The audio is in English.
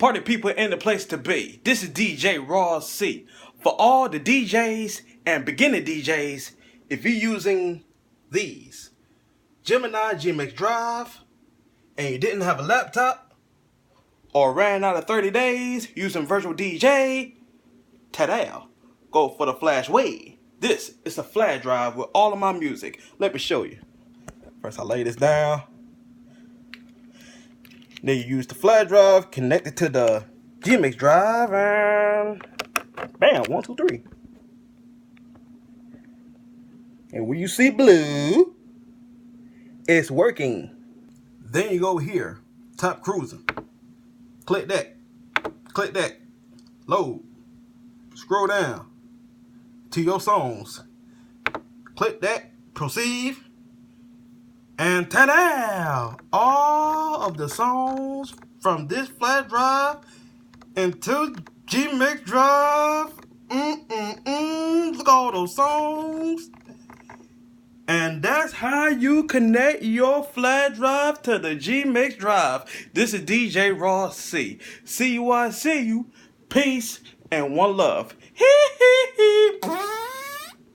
Party people in the place to be. This is DJ Raw C. For all the DJs and beginning DJs, if you're using these Gemini GMX Drive and you didn't have a laptop or ran out of 30 days using Virtual DJ, ta-da, go for the flash wave. This is a flash drive with all of my music. Let me show you. First I lay this down. Then you use the flash drive, connect it to the GMX drive, and bam, 1, 2, 3. And when you see blue, it's working. Then you go here, top cruising. Click that, load. Scroll down to your songs. Click that, proceed. And ta-da! All of the songs from this flash drive into GMX drive. Look at all those songs. And that's how you connect your flash drive to the GMX drive. This is DJ Raw C. See you, I see you. Peace and one love. Hee hee hee.